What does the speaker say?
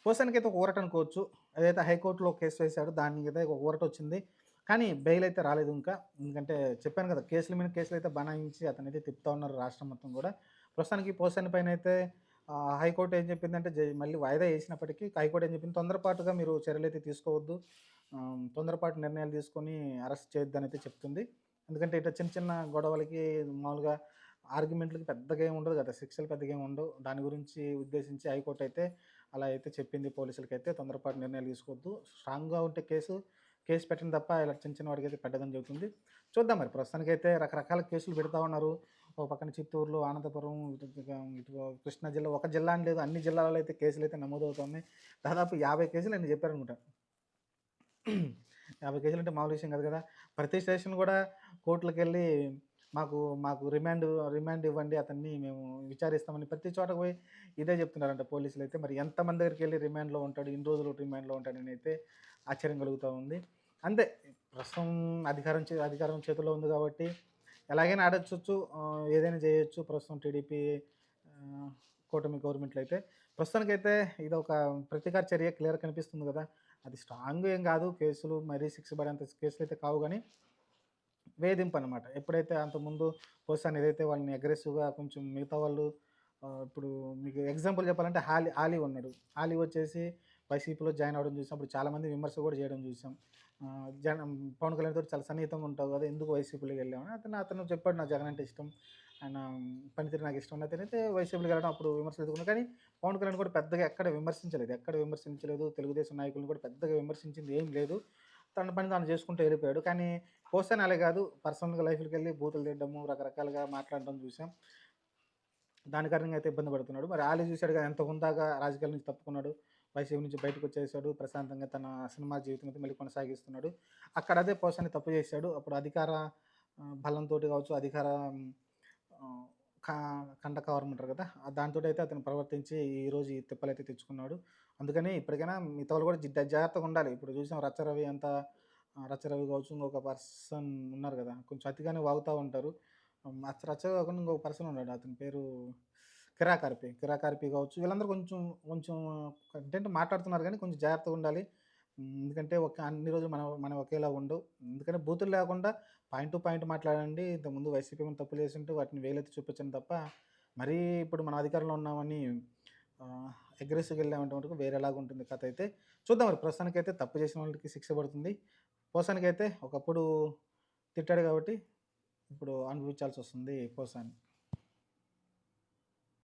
పోసానికైతే ఒక ఊరట అనుకోవచ్చు. ఏదైతే హైకోర్టులో కేసు వేశాడో దానికైతే ఒక ఊరటొచ్చింది. కానీ బెయిల్ అయితే రాలేదు ఇంకా. ఎందుకంటే చెప్పాను కదా! కేసుల మీద కేసులైతే బనాయించి అతనైతే తిప్పుతా ఉన్నారు రాష్ట్రం మొత్తం గూడా. ప్రస్తుతానికి పోసాని పైనైతే హైకోర్ట్ ఏం చెప్పిందంటే మళ్ళీ వాయిదా ఏసినప్పటికీ హైకోర్ట్ ఏం చెప్పింది, తొందరపాటుగా మీరు చర్యలైతే తీసుకోవద్దు. తొందరపాటు నిర్ణయాలు తీసుకొని అరెస్ట్ చేయొద్దనైతే చెప్తుంది. ఎందుకంటే ఇట్లా చిన్న చిన్న గొడవలకి మామూలుగా ఆర్గ్యుమెంట్‌లకి పెద్దగా ఏమి ఉండదు గదా! శిక్షలు పెద్దగా ఏమి ఉండవు. దాని గురించి ఉద్దేశించి హైకోర్ట్ అయితే అలా అయితే చెప్పింది పోలీసులకైతే. తొందరపాటు నిర్ణయాలు తీసుకోవద్దు. స్ట్రాంగ్‌గా ఉంటే కేసు పెట్టండి తప్ప ఇలా చిన్న చిన్న వాటికైతే పెట్టదని చెబుతుంది. చూద్దాం మరి ప్రస్తుతానికైతే రకరకాల కేసులు పెడతా ఉన్నారు. ఒక పక్కన చిత్తూరులో, అనంతపురం, ఇటు కృష్ణా జిల్లా, ఒక జిల్లా అని లేదు అన్ని జిల్లాలలో అయితే కేసులైతే నమోదవుతున్నాయి. దాదాపు 50 కేసులు ఎన్నో చెప్పారనుకుంటా. 50 కేసులంటే మామూలు విషయం కాదు కదా! ప్రతి స్టేషన్ గూడా కోర్టులకెళ్ళి మాకు మాకు రిమాండ్ ఇవ్వండి. అతన్ని మేము విచారిస్తామని ప్రతి చోటకి పోయి ఇదే చెప్తున్నారంట పోలీసులైతే. మరి ఎంతమంది దగ్గరికెళ్ళి రిమాండ్‌లో ఉంటాడు, ఇన్ని రోజులు రిమాండ్‌లో ఉంటాడనైతే ఆశ్చర్యం కలుగుతా ఉంది. అంతే, ప్రస్తుతం అధికారం చేతుల్లో ఉంది కాబట్టి ఎలాగైనా ఆడొచ్చొచ్చు. ఏదైనా చేయొచ్చు. ప్రస్తుతం టీడీపీ ఆహ్, కూటమి గవర్నమెంట్‌లో అయితే. ప్రస్తుతానికైతే ఇదొక ప్రతీకార చర్య క్లియర్‌గా కనిపిస్తుంది గదా! అది స్ట్రాంగ్ ఏం గాదు. కేసులు మరీ శిక్ష పడేంత కేసులైతే కావు గానీ, వేధింపనమాట. ఎప్పుడైతే అంతకుముందు పోసాని ఏదైతే వాళ్ళని అగ్రెసివ్‌గా కొంచెం మిగతా వాళ్ళు ఇప్పుడు మీకు ఎగ్జాంపుల్ చెప్పాలంటే ఆలీ ఉన్నాడు. ఆలీ వచ్చేసి వైసీపీలో జాయిన్ అవ్వడం చూసాం. అప్పుడు చాలామంది విమర్శ కూడా చేయడం చూసాం. పవన్ కళ్యాణ్‌తోటి చాలా సన్నిహితంగా ఉంటావు కదా! ఎందుకు వైసీపీలోకి వెళ్ళావని అతను చెప్పాడు, నాకు జగన్ అంటే ఇష్టం. ఆయన పనితీరు నాకు ఇష్టం. అతనైతే వైసీపీలోకి వెళ్ళడం అప్పుడు విమర్శలు ఎదుర్కొన్నాడు. కానీ పవన్ కళ్యాణ్ కూడా పెద్దగా ఎక్కడ విమర్శించలేదు. తెలుగుదేశం నాయకులను కూడా పెద్దగా విమర్శించింది ఏం లేదు. తన పని తాను చేసుకుంటూ వెళ్ళిపోయాడు. కానీ పోసాని అలా కాదు. పర్సనల్‌గా లైఫ్‌లోకెళ్ళి బూతులు తిట్టడము, రకరకాలుగా మాట్లాడడం చూసాం. దాని కారణంగా అయితే ఇబ్బంది పడుతున్నాడు. మరి ఆలీ చూసాడు కదా! ఎంత హుందాగా రాజకీయాల నుంచి తప్పుకున్నాడు. వైసీపీ నుంచి బయటకొచ్చేసాడు. ప్రశాంతంగా తన సినిమా జీవితం అయితే మళ్ళీ కొనసాగిస్తున్నాడు. అక్కడ అదే పోసాని తప్పు చేశాడు. అప్పుడు అధికార బలంతోటి కావచ్చు, అధికార ఆహ్, కా కండకవరం అంటారు కదా! దాంతోటైతే అతను ప్రవర్తించి ఈరోజు ఈ తిప్పలైతే తెచ్చుకున్నాడు. అందుకని ఇప్పటికైనా మిగతా వాళ్ళు కూడా జాగ్రత్తగా ఉండాలి. ఇప్పుడు చూసాం రచ్చరవి అంతా, రచ్చరవి కావచ్చు, ఇంకొక పర్సన్ ఉన్నారు కదా! కొంచెం అతిగానే వాగుతా ఉంటారు. రచ్చ కాకుండా ఇంకొక పర్సన్ ఉన్నాడు. అతని పేరు కిరాకార్పి కావచ్చు. వీళ్ళందరూ కొంచెం కొంచెం కంటెంట్ మాట్లాడుతున్నారు గానీ కొంచెం జాగ్రత్తగా ఉండాలి. ఎందుకంటే అన్ని రోజులు మనం ఒకేలా ఉండవు. ఎందుకంటే బూతులు లేకుండా పాయింట్ టు పాయింట్ మాట్లాడండి. ఇంతకుముందు వైసీపీ ఏమైనా తప్పులు చేసుంటే వాటిని వేలెత్తి చూపించండి తప్ప, మరీ ఇప్పుడు మనం అధికారంలో ఉన్నామని ఆహ్, అగ్రెసివ్‌గా వెళ్ళామంటే మటుకు వేరేలాగా ఉంటుంది కథ అయితే. చూద్దాం మరి ప్రస్తుతానికైతే తప్పు చేసిన వాళ్ళకి శిక్ష పడుతుంది. పోసానికైతే ఒకప్పుడు తిట్టాడు కాబట్టి ఇప్పుడు అనుభవించాల్సొస్తుంది పోసాని.